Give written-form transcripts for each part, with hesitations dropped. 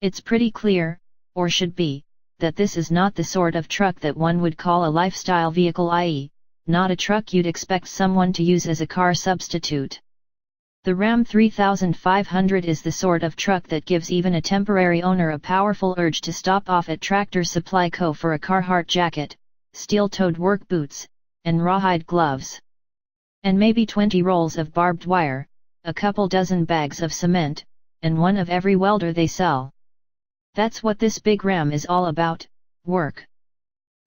It's pretty clear, or should be, that this is not the sort of truck that one would call a lifestyle vehicle, i.e., not a truck you'd expect someone to use as a car substitute. The Ram 3500 is the sort of truck that gives even a temporary owner a powerful urge to stop off at Tractor Supply Co. for a Carhartt jacket, steel-toed work boots, and rawhide gloves. And maybe 20 rolls of barbed wire, a couple dozen bags of cement, and one of every welder they sell. That's what this big Ram is all about, work.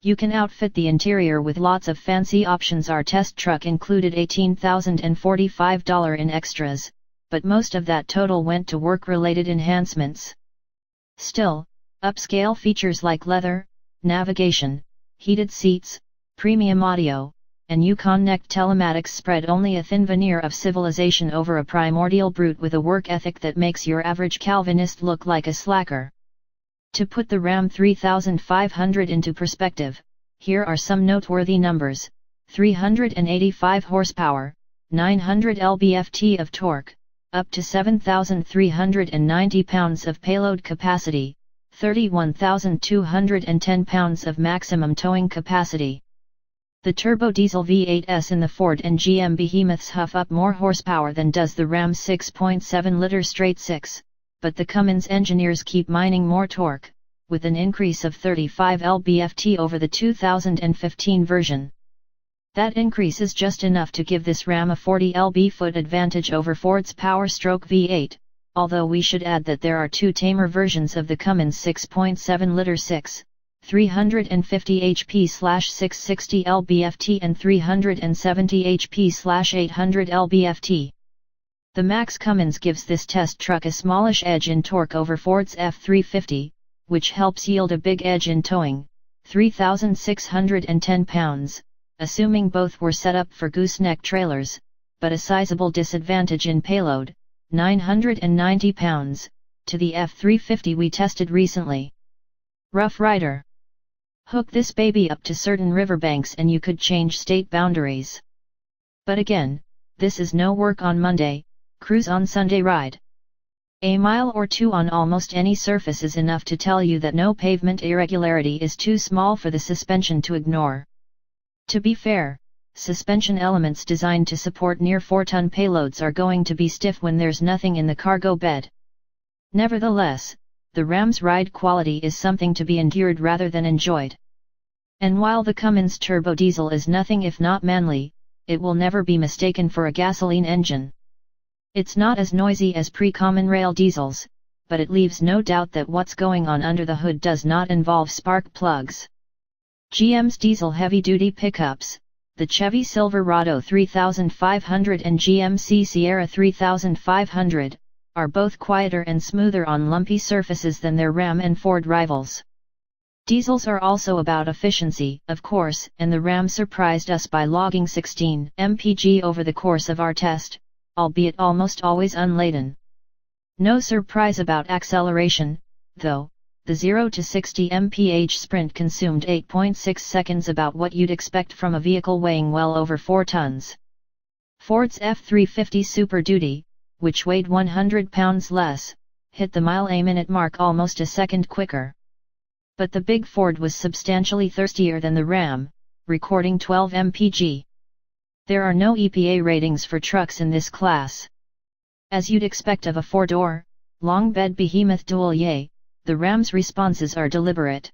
You can outfit the interior with lots of fancy options. Our test truck included $18,045 in extras, but most of that total went to work-related enhancements. Still, upscale features like leather, navigation, heated seats, premium audio, and Uconnect telematics spread only a thin veneer of civilization over a primordial brute with a work ethic that makes your average Calvinist look like a slacker. To put the Ram 3500 into perspective, here are some noteworthy numbers: 385 horsepower, 900 lb-ft of torque, up to 7,390 pounds of payload capacity, 31,210 pounds of maximum towing capacity. The turbo diesel V8s in the Ford and GM behemoths huff up more horsepower than does the Ram's 6.7-liter straight six. But the Cummins engineers keep mining more torque, with an increase of 35 lb-ft over the 2015 version. That increase is just enough to give this Ram a 40 lb-foot advantage over Ford's Power Stroke V8, although we should add that there are two tamer versions of the Cummins 6.7-liter 6, 350 HP/660 lb-ft and 370 HP/800 lb-ft. The Max Cummins gives this test truck a smallish edge in torque over Ford's F350, which helps yield a big edge in towing, 3,610 pounds, assuming both were set up for gooseneck trailers, but a sizable disadvantage in payload, 990 pounds, to the F350 we tested recently. Rough Rider. Hook this baby up to certain riverbanks and you could change state boundaries. But again, this is no work on Monday, cruise on Sunday ride. A mile or two on almost any surface is enough to tell you that no pavement irregularity is too small for the suspension to ignore. To be fair, suspension elements designed to support near 4-ton payloads are going to be stiff when there's nothing in the cargo bed. Nevertheless, the Ram's ride quality is something to be endured rather than enjoyed. And while the Cummins turbo diesel is nothing if not manly, it will never be mistaken for a gasoline engine. It's not as noisy as pre-common rail diesels, but it leaves no doubt that what's going on under the hood does not involve spark plugs. GM's diesel heavy-duty pickups, the Chevy Silverado 3500 and GMC Sierra 3500, are both quieter and smoother on lumpy surfaces than their Ram and Ford rivals. Diesels are also about efficiency, of course, and the Ram surprised us by logging 16 mpg over the course of our test, albeit almost always unladen. No surprise about acceleration, though. The 0 to 60 mph sprint consumed 8.6 seconds, about what you'd expect from a vehicle weighing well over 4 tons. Ford's F350 Super Duty, which weighed 100 pounds less, hit the mile-a-minute mark almost a second quicker. But the big Ford was substantially thirstier than the Ram, recording 12 mpg. There are no EPA ratings for trucks in this class. As you'd expect of a four-door, long-bed behemoth dual-yay, the Ram's responses are deliberate.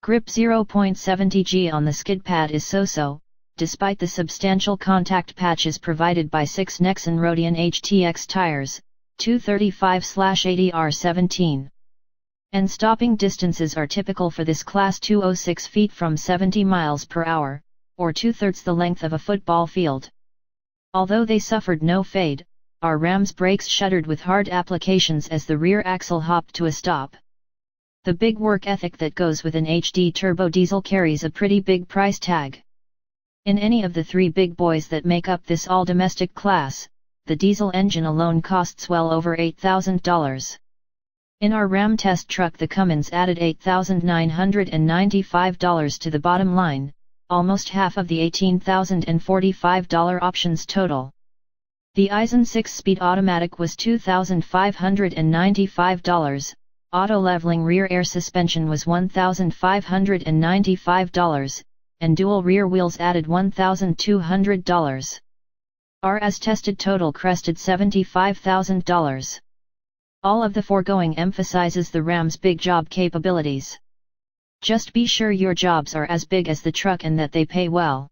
Grip 0.70 g on the skid pad is so-so, despite the substantial contact patches provided by 6 Nexen Rodian HTX tires, 235/80R17. And stopping distances are typical for this class: 206 feet from 70 miles per hour, or 2/3 the length of a football field. Although they suffered no fade, our Ram's brakes shuddered with hard applications as the rear axle hopped to a stop. The big work ethic that goes with an HD turbo diesel carries a pretty big price tag. In any of the three big boys that make up this all-domestic class, the diesel engine alone costs well over $8,000. In our Ram test truck, the Cummins added $8,995 to the bottom line, almost half of the $18,045 options total. The Eisen 6-speed automatic was $2,595, Auto-leveling rear air suspension was $1,595, and dual rear wheels added $1,200. Our as-tested total crested $75,000. All of the foregoing emphasizes the Ram's big job capabilities. Just be sure your jobs are as big as the truck and that they pay well.